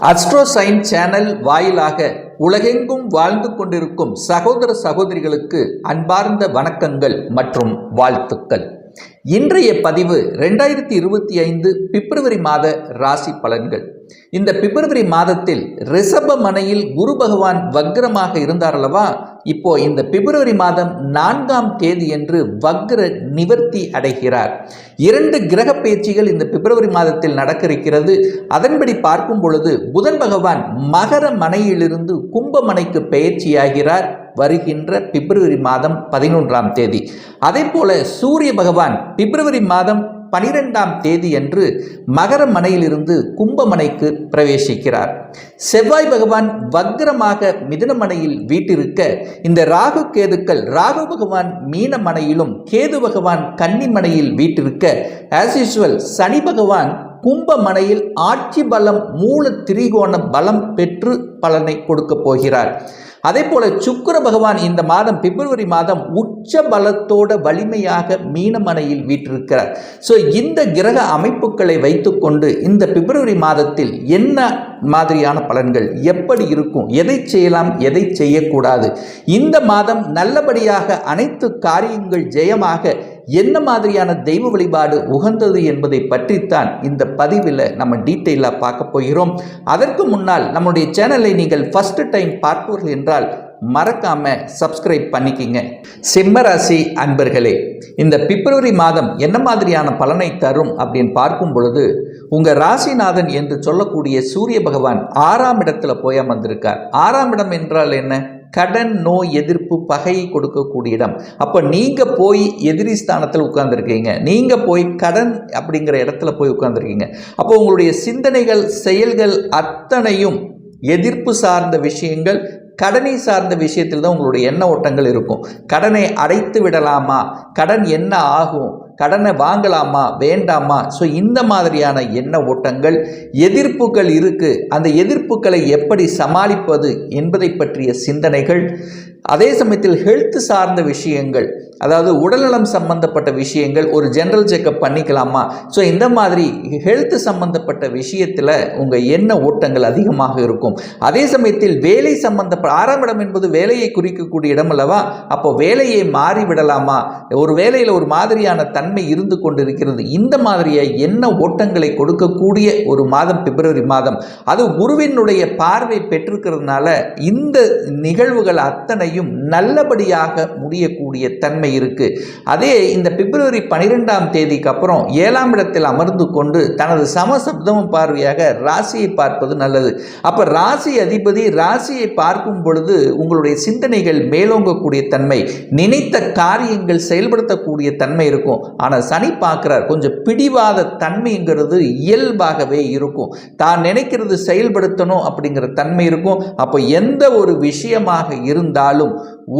Astro sign channel வாயிலாக உலகெங்கும் வாழ்ந்து கொண்டிருக்கும் சகோதர சகோதரிகளுக்கு அன்பார்ந்த வணக்கங்கள் மற்றும் வாழ்த்துக்கள். இன்றைய பதிவு 2025 பிப்ரவரி மாத ராசி பலன்கள். இந்த பிப்ரவரி மாதத்தில் ரிஷப மனையில் குரு பகவான் வக்ரமாக இருந்தார் அல்லவா? இப்போ இந்த பிப்ரவரி மாதம் 4ஆம் தேதி என்று வக்ர நிவர்த்தி அடைகிறார். 2 கிரக பயிற்சிகள் இந்த பிப்ரவரி மாதத்தில் நடக்க இருக்கிறது. அதன்படி பார்க்கும் பொழுது புதன் பகவான் மகர மனையிலிருந்து கும்ப மனைக்கு பெயர்ச்சியாகிறார் வருகின்ற பிப்ரவரி மாதம் 11ஆம் தேதி. அதே போல சூரிய பகவான் பிப்ரவரி மாதம் 12ஆம் தேதி என்று மகர மனையிலிருந்து கும்பமனைக்கு பிரவேசிக்கிறார். செவ்வாய் பகவான் வக்ரமாக மிதுன மனையில் வீட்டிருக்க இந்த ராகு கேதுக்கள், ராகு பகவான் மீன மனையிலும் கேது பகவான் கன்னி மனையில் வீட்டிருக்க, ஆஸ் யூசுவல் சனி பகவான் கும்ப மனையில் ஆட்சி பலம் மூல திரிகோண பலம் பெற்று பலனை கொடுக்க போகிறார். அதே போல சுக்கிர பகவான் இந்த மாதம் பிப்ரவரி மாதம் உச்ச பலத்தோட வலிமையாக மீனமனையில் வீற்றிருக்கிறார். ஸோ இந்த கிரக அமைப்புகளை வைத்துக்கொண்டு இந்த பிப்ரவரி மாதத்தில் என்ன மாதிரியான பலன்கள் எப்படி இருக்கும், எதை செய்யலாம் எதை செய்யக்கூடாது, இந்த மாதம் நல்லபடியாக அனைத்து காரியங்கள் ஜெயமாக என்ன மாதிரியான தெய்வ வழிபாடு உகந்தது என்பதை பற்றித்தான் இந்த பதிவில் நம்ம டீட்டெயிலாக பார்க்க போகிறோம். அதற்கு முன்னால் நம்முடைய சேனலை நீங்கள் ஃபர்ஸ்ட் டைம் பார்ப்பவர்கள் என்றால் மறக்காம சப்ஸ்கிரைப் பண்ணிக்கிங்க. சிம்மராசி அன்பர்களே, இந்த பிப்ரவரி மாதம் என்ன மாதிரியான பலனை தரும் அப்படின்னு பார்க்கும் பொழுது, உங்கள் ராசிநாதன் என்று சொல்லக்கூடிய சூரிய பகவான் 6ஆம் இடத்துல போய் அமர்ந்திருக்கார். 6ஆம் இடம் என்றால் என்ன? கடன், நோய், எதிர்ப்பு, பகையை கொடுக்கக்கூடிய இடம். அப்போ நீங்கள் போய் எதிரி ஸ்தானத்தில் உட்கார்ந்துருக்கீங்க, நீங்கள் போய் கடன் அப்படிங்கிற இடத்துல போய் உட்கார்ந்துருக்கீங்க. அப்போ உங்களுடைய சிந்தனைகள், செயல்கள் அத்தனையும் எதிர்ப்பு சார்ந்த விஷயங்கள், கடனை சார்ந்த விஷயத்தில் தான் உங்களுடைய எண்ண ஓட்டங்கள் இருக்கும். கடனை அடைத்து விடலாமா, கடன் என்ன ஆகும், கடனை வாங்கலாமா வேண்டாமா, ஸோ இந்த மாதிரியான எண்ண ஓட்டங்கள், எதிர்ப்புகள் இருக்குது. அந்த எதிர்ப்புகளை எப்படி சமாளிப்பது என்பதை பற்றிய சிந்தனைகள், அதே சமயத்தில் ஹெல்த் சார்ந்த விஷயங்கள், அதாவது உடல்நலம் சம்பந்தப்பட்ட விஷயங்கள், ஒரு ஜெனரல் செக்கப் பண்ணிக்கலாமா, ஸோ இந்த மாதிரி ஹெல்த் சம்பந்தப்பட்ட விஷயத்தில் உங்கள் எண்ண ஓட்டங்கள் அதிகமாக இருக்கும். அதே சமயத்தில் வேலை சம்பந்தப்பட்ட 6ஆம் இடம் என்பது வேலையை குறிக்கக்கூடிய இடம் அல்லவா? அப்போ வேலையை மாறிவிடலாமா, ஒரு வேலையில் ஒரு மாதிரியான தன்மை இருந்து கொண்டிருக்கிறது. இந்த மாதிரியே எண்ண ஓட்டங்களை கொடுக்கக்கூடிய ஒரு மாதம் பிப்ரவரி மாதம். அது குருவினுடைய பார்வை பெற்றிருக்கிறதுனால இந்த நிகழ்வுகள் அத்தனையும் நல்லபடியாக முடியக்கூடிய தன்மை இருக்கு. அதே இந்த பிப்ரவரி 12ஆம் தேதிக்கு அப்புறம் 7ஆம் இடத்தில் அமர்ந்து கொண்டு தனது சமசப்தம பார்வையாக ராசியை பார்ப்பது நல்லது. அப்ப ராசி அதிபதி ராசியை பார்க்கும் பொழுது உங்களுடைய சிந்தனைகள் மேலோங்கக்கூடிய தன்மை, நினைத்த காரியங்கள் செயல்படுத்தக்கூடிய தன்மை இருக்கும். ஆனால் சனி பார்க்கிறார், கொஞ்சம் பிடிவாத தன்மைங்கிறது இயல்பாகவே இருக்கும். தான் நினைக்கிறது செயல்படுத்தணும் அப்படிங்கிற தன்மை இருக்கும். அப்போ எந்த ஒரு விஷயமாக இருந்தாலும்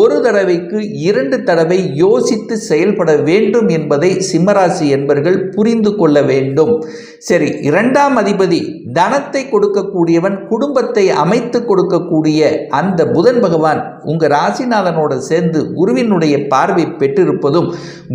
ஒரு தடவைக்கு 2 தடவை யோசித்து செயல்பட வேண்டும் என்பதை சிம்மராசி என்பர்கள் புரிந்து கொள்ள வேண்டும். சரி, 2ஆம் அதிபதி தனத்தை கொடுக்கக்கூடியவன், குடும்பத்தை அமைத்து கொடுக்கக்கூடிய அந்த புதன் பகவான் உங்கள் ராசிநாதனோடு சேர்ந்து குருவினுடைய பார்வை பெற்றிருப்பதும்,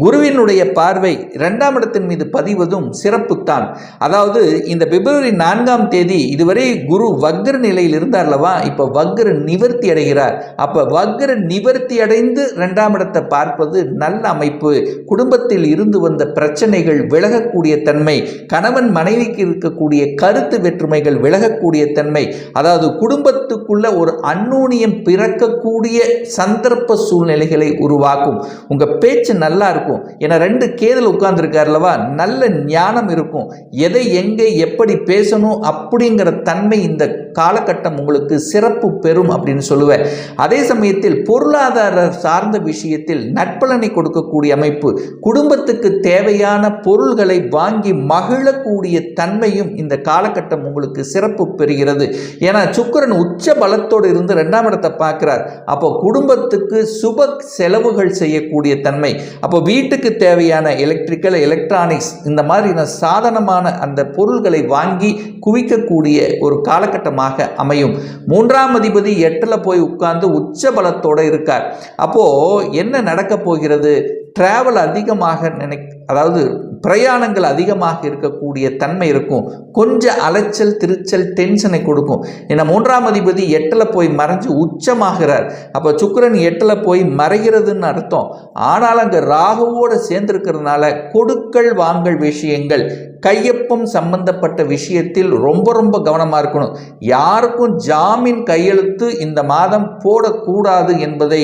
குருவினுடைய பார்வை 2ஆம் இடத்தின் மீது பதிவதும் சிறப்புத்தான். அதாவது இந்த பிப்ரவரி 4ஆம் தேதி இதுவரை குரு வக்ர நிலையில் இருந்தார் அல்லவா? இப்போ வக்ர நிவர்த்தி அடைகிறார். அப்போ வக்ர நிவர்த்தி அடைந்து 2ஆம் இடத்தை பார்ப்பது நல்ல அமைப்பு. குடும்பத்தில் இருந்து வந்த பிரச்சனைகள் விலகக்கூடிய தன்மை, கணவன் மனைவிக்கு இருக்கக்கூடிய கருத்து வேற்றுமைகள் விலகக்கூடிய தன்மை, அதாவது குடும்பத்துக்குள்ள ஒரு அந்நூன்யம் பிறக்கக்கூடிய சந்தர்ப்ப சூழ்நிலைகளை உருவாக்கும். உங்க பேச்சு நல்லா இருக்கும். ஏன்னா 2 கேதுல உட்கார்ந்துருக்கார் அல்லவா? நல்ல ஞானம் இருக்கும். எதை எங்கே எப்படி பேசணும் அப்படிங்கிற தன்மை இந்த காலகட்டம் உங்களுக்கு சிறப்பு பெறும் அப்படின்னு சொல்லுவேன். அதே சமயத்தில் பொருளாதார சார்ந்த விஷயத்தில் நட்பலனை கொடுக்கக்கூடிய அமைப்பு, குடும்பத்துக்கு தேவையான பொருள்களை வாங்கி மகிழக்கூடிய தன்மையும் இந்த காலகட்டம் உங்களுக்கு சிறப்பு பெறுகிறது. ஏன்னா சுக்கிரன் உச்ச பலத்தோடு இருந்து 2ஆம் இடத்தை பார்க்கிறார். அப்போ குடும்பத்துக்கு சுப செலவுகள் செய்யக்கூடிய தன்மை, அப்போ வீட்டுக்கு தேவையான எலக்ட்ரிக்கல், எலக்ட்ரானிக்ஸ் இந்த மாதிரியான சாதனமான அந்த பொருள்களை வாங்கி குவிக்கக்கூடிய ஒரு காலகட்டமாக அமையும். 3ஆம் அதிபதி 8ல் போய் உட்கார்ந்து உச்ச பலத்தோடு இருக்கார். அப்போ என்ன நடக்க போகிறது? டிராவல் அதிகமாக அதாவது பிரயாணங்கள் அதிகமாக இருக்கக்கூடிய தன்மை இருக்கும். கொஞ்சம் அலைச்சல் திருச்சல் டென்ஷனை கொடுக்கும். ஏன்னா 3ஆம் அதிபதி 8ல் போய் மறைஞ்சு உச்சமாகிறார். அப்போ சுக்கிரன் 8ல் போய் மறைகிறதுன்னு அர்த்தம். ஆனால் அங்கே ராகுவோடு சேர்ந்திருக்கிறதுனால கொடுக்கல் வாங்கல் விஷயங்கள், கையொப்பம் சம்பந்தப்பட்ட விஷயத்தில் ரொம்ப ரொம்ப கவனமாக இருக்கணும். யாருக்கும் ஜாமீன் கையெழுத்து இந்த மாதம் போடக்கூடாது என்பதை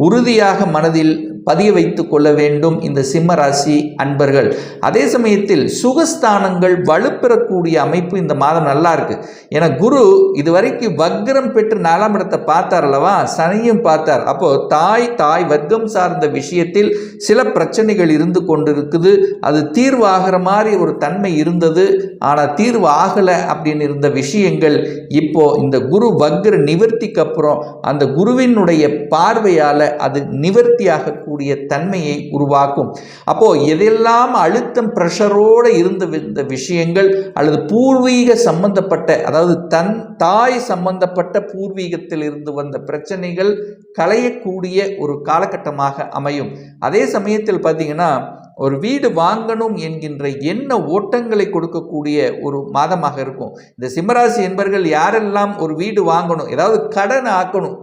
உறுதியாக மனதில் பதிய வைத்து கொள்ள வேண்டும் இந்த சிம்ம ராசி அன்பர்கள். அதே சமயத்தில் சுகஸ்தானங்கள் வலுப்பெறக்கூடிய அமைப்பு இந்த மாதம் நல்லா இருக்கு. ஏன்னா குரு இதுவரைக்கும் வக்ரம் பெற்று 4ஆம் இடத்தை பார்த்தார் அல்லவா, சனியும் பார்த்தார். அப்போ தாய் வர்க்கம் சார்ந்த விஷயத்தில் சில பிரச்சனைகள் இருந்து கொண்டிருக்குது. அது தீர்வாகிற மாதிரி ஒரு தன்மை இருந்தது. ஆனால் தீர்வு ஆகலை அப்படின்னு இருந்த விஷயங்கள் இப்போ இந்த குரு வக்ர நிவர்த்திக்கு அப்புறம் அந்த குருவினுடைய பார்வையால் அது நிவர்த்தியாக கூடிய தன்மையை உருவாக்கும். அப்போ எதெல்லாம் அழுத்தம் பிரஷரோடு இருந்த இந்த விஷயங்கள் அல்லது பூர்வீக சம்பந்தப்பட்ட, அதாவது தாய் சம்பந்தப்பட்ட பூர்வீகத்தில் இருந்து வந்த பிரச்சனைகள் களையக்கூடிய ஒரு காலகட்டமாக அமையும். அதே சமயத்தில் பார்த்தீங்கன்னா ஒரு வீடு வாங்கணும் என்கின்ற எண்ண ஓட்டங்களை கொடுக்கக்கூடிய ஒரு மாதமாக இருக்கும். இந்த சிம்மராசி என்பர்கள் யாரெல்லாம் ஒரு வீடு வாங்கணும், ஏதாவது கடன் ஆக்கணும்,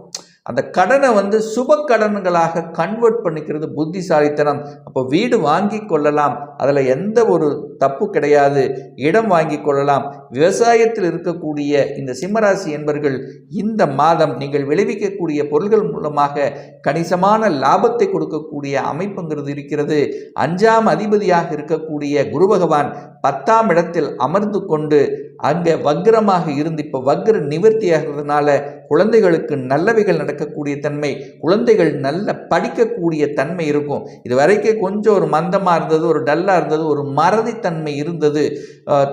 அந்த கடனை சுப கடன்களாக கன்வெர்ட் பண்ணிக்கிறது புத்திசாலித்தனம். அப்போ வீடு வாங்கி கொள்ளலாம், அதில் எந்த ஒரு தப்பு கிடையாது. இடம் வாங்கி கொள்ளலாம். விவசாயத்தில் இருக்கக்கூடிய இந்த சிம்மராசி என்பர்கள் இந்த மாதம் நீங்கள் விளைவிக்கக்கூடிய பொருள்கள் மூலமாக கணிசமான லாபத்தை கொடுக்கக்கூடிய அமைப்புங்கிறது இருக்கிறது. 5ஆம் அதிபதியாக இருக்கக்கூடிய குரு பகவான் 10ஆம் இடத்தில் அமர்ந்து கொண்டு அங்கே வக்ரமாக இருந்து இப்போ வக்ர நிவர்த்தி ஆகிறதுனால குழந்தைகளுக்கு நல்லவைகள் நடக்கக்கூடிய தன்மை, குழந்தைகள் நல்ல படிக்கக்கூடிய தன்மை இருக்கும். இது வரைக்கும் கொஞ்சம் ஒரு மந்தமாக இருந்தது, ஒரு டல்லாக இருந்தது, ஒரு மறதித்தன்மை இருந்தது,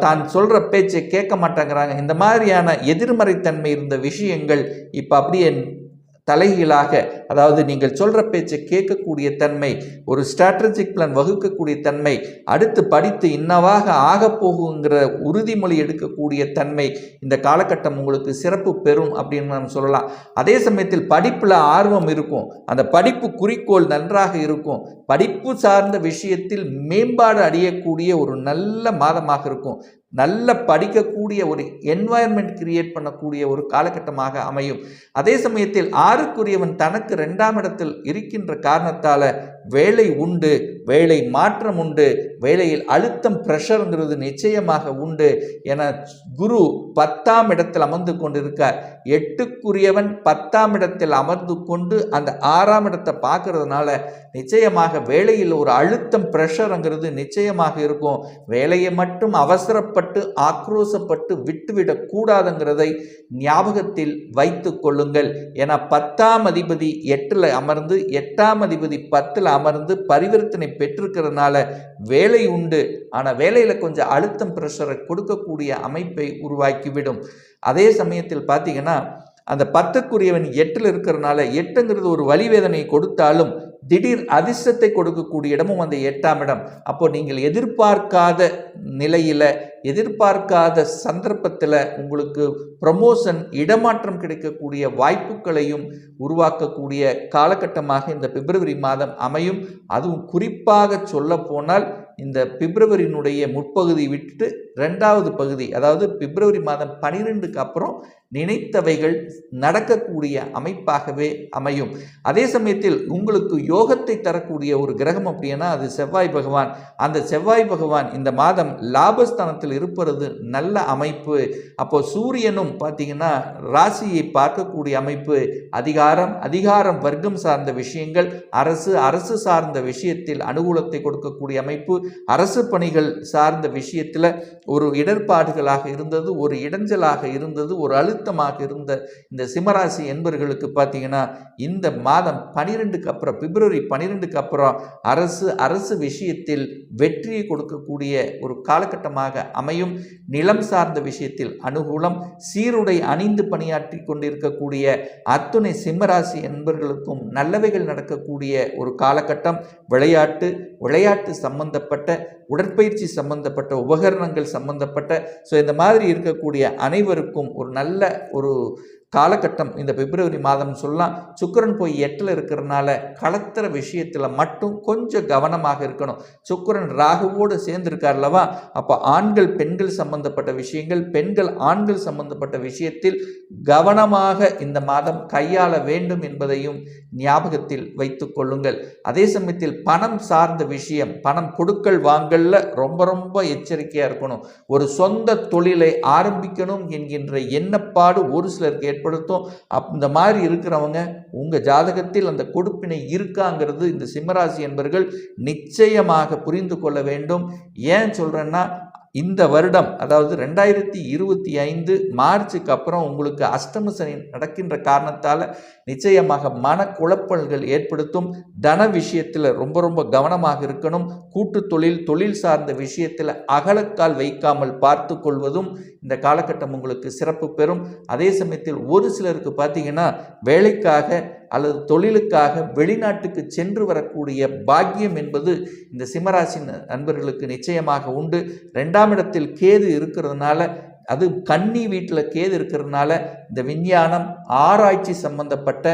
தான் சொல்கிற பேச்சை கேட்க மாட்டேங்கிறாங்க, இந்த மாதிரியான எதிர்மறைத்தன்மை இருந்த விஷயங்கள் இப்போ அப்படியே தலைகீழாக, அதாவது நீங்கள் சொல்கிற பேச்சை கேட்கக்கூடிய தன்மை, ஒரு ஸ்ட்ராட்டஜிக் பிளான் வகுக்கக்கூடிய தன்மை, அடுத்து படித்து இன்னவாக ஆகப்போகுங்கிற உறுதிமொழி எடுக்கக்கூடிய தன்மை இந்த காலகட்டம் உங்களுக்கு சிறப்பு பெறும் அப்படின்னு நம்ம சொல்லலாம். அதே சமயத்தில் படிப்பில் ஆர்வம் இருக்கும், அந்த படிப்பு குறிக்கோள் நன்றாக இருக்கும், படிப்பு சார்ந்த விஷயத்தில் மேம்பாடு அடையக்கூடிய ஒரு நல்ல மாதமாக இருக்கும். நல்ல படிக்கக்கூடிய ஒரு என்வாயர்மெண்ட் கிரியேட் பண்ணக்கூடிய ஒரு காலகட்டமாக அமையும். அதே சமயத்தில் 6க்குரியவன் தனக்கு 2ஆம் இடத்தில் இருக்கின்ற காரணத்தால் வேலை உண்டு, வேலை மாற்றம் உண்டு, வேலையில் அழுத்தம் பிரஷருங்கிறது நிச்சயமாக உண்டு. என குரு 10ஆம் இடத்தில் அமர்ந்து கொண்டிருக்கார். 8க்குரியவன் 10ஆம் இடத்தில் அமர்ந்து கொண்டு அந்த 6ஆம் இடத்தை பார்க்கறதுனால நிச்சயமாக வேலையில் ஒரு அழுத்தம் பிரஷருங்கிறது நிச்சயமாக இருக்கும். வேலையை மட்டும் அவசரப்பட்டு ஆக்ரோசப்பட்டு விட்டுவிடக் கூடாதுங்கிறதை ஞாபகத்தில் வைத்து கொள்ளுங்கள். என 10ஆம் அதிபதி 8ல் அமர்ந்து 8ஆம் அதிபதி 10ல் அமர்ந்து பரிவர்த்தனை பெற்றிருக்கிறதுனால வேலை உண்டு. ஆனால் வேலையில் கொஞ்சம் அழுத்தம் பிரஷரை கொடுக்கக்கூடிய அமைப்பை உருவாக்கிவிடும். அதே சமயத்தில் பார்த்தீங்கன்னா அந்த 10க்குரியவன் 8ல் இருக்கிறதுனால 8ங்கிறது ஒரு வலிவேதனையை கொடுத்தாலும் திடீர் அதிர்ஷ்டத்தை கொடுக்கக்கூடிய இடமும் அந்த 8ஆம் இடம். அப்போ நீங்கள் எதிர்பார்க்காத நிலையில், எதிர்பார்க்காத சந்தர்ப்பத்தில் உங்களுக்கு ப்ரமோஷன், இடமாற்றம் கிடைக்கக்கூடிய வாய்ப்புகளையும் உருவாக்கக்கூடிய காலகட்டமாக இந்த பிப்ரவரி மாதம் அமையும். அதுவும் குறிப்பாக சொல்ல போனால் இந்த பிப்ரவரியினுடைய முற்பகுதி விட்டு 2வது பகுதி, அதாவது பிப்ரவரி மாதம் 12க்கு அப்புறம் நினைத்தவைகள் நடக்கக்கூடிய அமைப்பாகவே அமையும். அதே சமயத்தில் உங்களுக்கு யோகத்தை தரக்கூடிய ஒரு கிரகம் அப்படின்னா அது செவ்வாய் பகவான். அந்த செவ்வாய் பகவான் இந்த மாதம் லாபஸ்தானத்தில் இருப்பது நல்ல அமைப்பு. அப்போ சூரியனும் பார்த்தீங்கன்னா ராசியை பார்க்கக்கூடிய அமைப்பு. அதிகாரம் வர்க்கம் சார்ந்த விஷயங்கள், அரசு சார்ந்த விஷயத்தில் அனுகூலத்தை கொடுக்கக்கூடிய அமைப்பு. அரசு பணிகள் சார்ந்த விஷயத்தில் ஒரு இடர்பாடுகளாக இருந்தது, ஒரு இடைஞ்சலாக இருந்தது, ஒரு அழுத்தமாக இருந்த இந்த சிம்மராசி என்பர்களுக்கு பார்த்தீங்கன்னா இந்த மாதம் 12க்கு அப்புறம், பிப்ரவரி 12க்கு அப்புறம் அரசு விஷயத்தில் வெற்றியை கொடுக்கக்கூடிய ஒரு காலகட்டமாக அமையும். நிலம் சார்ந்த விஷயத்தில் அனுகூலம். சீருடை அணிந்து பணியாற்றி கொண்டிருக்கக்கூடிய அத்துணை சிம்மராசி என்பர்களுக்கும் நல்லவைகள் நடக்கக்கூடிய ஒரு காலகட்டம். விளையாட்டு சம்பந்தப்பட்ட, உடற்பயிற்சி சம்பந்தப்பட்ட, உபகரணங்கள் சம்பந்தப்பட்ட, ஸோ இந்த மாதிரி இருக்கக்கூடிய அனைவருக்கும் ஒரு நல்ல ஒரு காலகட்டம் இந்த பிப்ரவரி மாதம் சொல்லலாம். சுக்கிரன் போய் 8ல் இருக்கிறதுனால கலத்திர விஷயத்தில் மட்டும் கொஞ்சம் கவனமாக இருக்கணும். சுக்கிரன் ராகுவோடு சேர்ந்திருக்கார்லவா, அப்போ ஆண்கள் பெண்கள் சம்பந்தப்பட்ட விஷயங்கள், பெண்கள் ஆண்கள் சம்பந்தப்பட்ட விஷயத்தில் கவனமாக இந்த மாதம் கையாள வேண்டும் என்பதையும் ஞாபகத்தில் வைத்துக் கொள்ளுங்கள். அதே சமயத்தில் பணம் சார்ந்த விஷயம், பணம் கொடுக்கல் வாங்கல்ல ரொம்ப எச்சரிக்கையாக இருக்கணும். ஒரு சொந்த தொழிலை ஆரம்பிக்கணும் என்கின்ற எண்ணப்பாடு ஒரு சிலருக்கு ஏற்படுத்தும். இந்த மாதிரி இருக்கிறவங்க உங்க ஜாதகத்தில் அந்த கொடுப்பினை இருக்காங்கிறது இந்த சிம்மராசி என்பர்கள் நிச்சயமாக புரிந்து கொள்ள வேண்டும். ஏன் சொல்றேன்னா, இந்த வருடம் அதாவது 2025 மார்ச்சுக்கு அப்புறம் உங்களுக்கு அஷ்டம சனி நடக்கின்ற காரணத்தால் நிச்சயமாக மனக்குழப்பங்கள் ஏற்படுத்தும். தன விஷயத்தில் ரொம்ப கவனமாக இருக்கணும். கூட்டு தொழில் சார்ந்த விஷயத்தில் அகலக்கால் வைக்காமல் பார்த்து கொள்வதும் இந்த காலகட்டம் உங்களுக்கு சிறப்பு பெறும். அதே சமயத்தில் ஒரு சிலருக்கு பார்த்தீங்கன்னா வேலைக்காக அல்லது தொழிலுக்காக வெளிநாட்டுக்கு சென்று வரக்கூடிய பாக்கியம் என்பது இந்த சிம்மராசி நண்பர்களுக்கு நிச்சயமாக உண்டு. 2ஆம் இடத்தில் கேது இருக்கிறதுனால, அது கன்னி வீட்டில் கேது இருக்கிறதுனால இந்த விஞ்ஞானம், ஆராய்ச்சி சம்பந்தப்பட்ட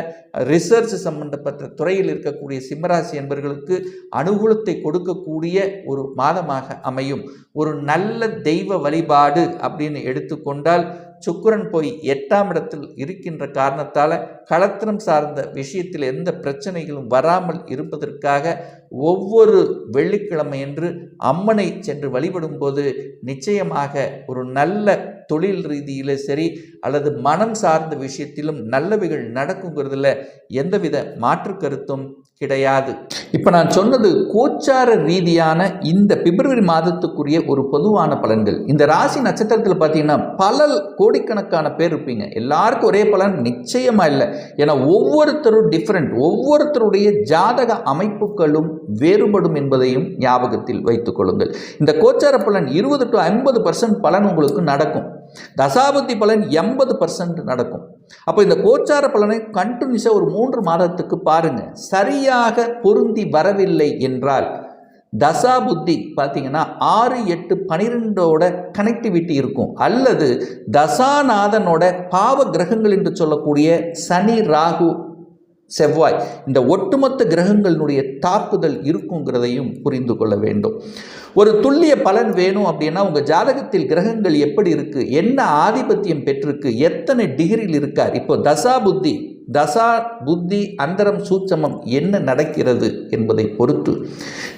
ரிசர்ச் சம்பந்தப்பட்ட துறையில் இருக்கக்கூடிய சிம்மராசி என்பவர்களுக்கு அனுகூலத்தை கொடுக்கக்கூடிய ஒரு மாதமாக அமையும். ஒரு நல்ல தெய்வ வழிபாடு அப்படின்னு எடுத்துக்கொண்டால், சுக்கிரன் போய் 8ஆம் இடத்தில் இருக்கின்ற காரணத்தால் களத்திரம் சார்ந்த விஷயத்தில் எந்த பிரச்சனைகளும் வராமல் இருப்பதற்காக ஒவ்வொரு வெள்ளிக்கிழமையன்று அம்மனை சென்று வழிபடும் போது நிச்சயமாக ஒரு நல்ல தொழில் ரீதியில சரி அல்லது மனம் சார்ந்த விஷயத்திலும் நல்லவைகள் நடக்குங்கிறதுல எந்தவித மாற்று கருத்தும் கிடையாது. இப்போ நான் சொன்னது கோச்சார ரீதியான இந்த பிப்ரவரி மாதத்துக்குரிய ஒரு பொதுவான பலன்கள். இந்த ராசி நட்சத்திரத்தில் பார்த்தீங்கன்னா பல கோடிக்கணக்கான பேர் இருப்பீங்க. எல்லாருக்கும் ஒரே பலன் நிச்சயமா இல்லை. ஏன்னா ஒவ்வொருத்தரும் டிஃப்ரெண்ட், ஒவ்வொருத்தருடைய ஜாதக அமைப்புகளும் வேறுபடும் என்பதையும் ஞாபகத்தில் வைத்துக் கொள்ளுங்கள். இந்த கோச்சார பலன் 20 to 50% பலன் உங்களுக்கு நடக்கும். தசாபுத்தி பலன் 80% நடக்கும். அப்போ இந்த கோச்சார பலனை கண்டினியூஸாக ஒரு 3 மாதத்துக்கு பாருங்க. சரியாக பொருந்தி வரவில்லை என்றால் தசாபுத்தி பார்த்தீங்கன்னா 6, 8, 12ஓட கனெக்டிவிட்டி இருக்கும். அல்லது தசாநாதனோட பாவ கிரகங்கள் என்று சொல்லக்கூடிய சனி, ராகு, செவ்வாய், இந்த ஒட்டுமொத்த கிரகங்களினுடைய தாக்குதல் இருக்குங்கிறதையும் புரிந்து கொள்ள வேண்டும். ஒரு துல்லிய பலன் வேணும் அப்படின்னா உங்கள் ஜாதகத்தில் கிரகங்கள் எப்படி இருக்குது, என்ன ஆதிபத்தியம் பெற்றிருக்கு, எத்தனை டிகிரியில் இருக்கார், இப்போ தசா புத்தி அந்தரம் சூட்சமம் என்ன நடக்கிறது என்பதை பொறுத்து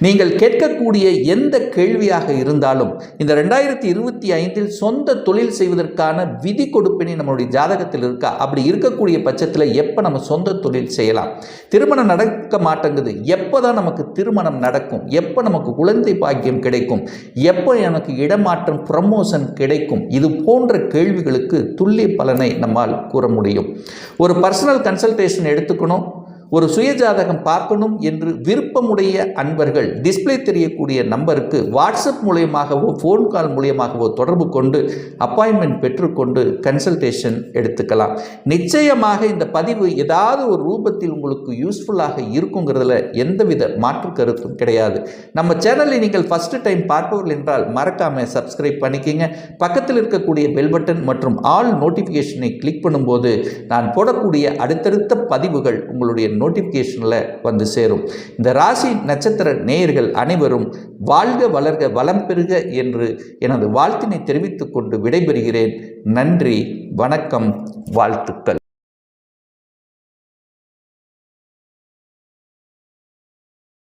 நீங்கள் கேட்கக்கூடிய எந்த கேள்வியாக இருந்தாலும் இந்த 2025 சொந்த தொழில் செய்வதற்கான விதி கொடுப்பினை நம்மளுடைய ஜாதகத்தில் இருக்கா? அப்படி இருக்கக்கூடிய பட்சத்தில் எப்போ நம்ம சொந்த தொழில் செய்யலாம்? திருமணம் நடக்க மாட்டேங்குது, எப்போ தான் நமக்கு திருமணம் நடக்கும்? எப்போ நமக்கு குழந்தை பாக்கியம் கிடைக்கும்? எப்போ எனக்கு இடமாற்றம், ப்ரமோஷன் கிடைக்கும்? இது போன்ற கேள்விகளுக்கு துல்லிய பலனை நம்மால் கூற முடியும். ஒரு பர்சனல் கன்சல்டேஷன் எடுத்துக்கணும், ஒரு சுயஜாதகம் பார்க்கணும் என்று விருப்பமுடைய அன்பர்கள் டிஸ்பிளே தெரியக்கூடிய நம்பருக்கு வாட்ஸ்அப் மூலியமாகவோ ஃபோன் கால் மூலியமாகவோ தொடர்பு கொண்டு அப்பாயின்மெண்ட் பெற்றுக்கொண்டு கன்சல்டேஷன் எடுத்துக்கலாம். நிச்சயமாக இந்த பதிவு ஏதாவது ஒரு ரூபத்தில் உங்களுக்கு யூஸ்ஃபுல்லாக இருக்குங்கிறதுல எந்தவித மாற்று கருத்தும் கிடையாது. நம்ம சேனலை நீங்கள் ஃபர்ஸ்ட் டைம் பார்ப்பவர்கள் என்றால் மறக்காம சப்ஸ்கிரைப் பண்ணிக்கங்க. பக்கத்தில் இருக்கக்கூடிய பெல் பட்டன் மற்றும் ஆல் நோட்டிஃபிகேஷனை கிளிக் பண்ணும்போது நான் போடக்கூடிய அடுத்தடுத்த பதிவுகள் உங்களுடைய நோட்டிஃபிகேஷனில் வந்து சேரும். இந்த ராசி நட்சத்திர நேயர்கள் அனைவரும் வாழ்க வளர்க வளம் பெறுக என்று எனது வாழ்த்தினை தெரிவித்துக் கொண்டு விடைபெறுகிறேன். நன்றி, வணக்கம், வாழ்த்துக்கள்.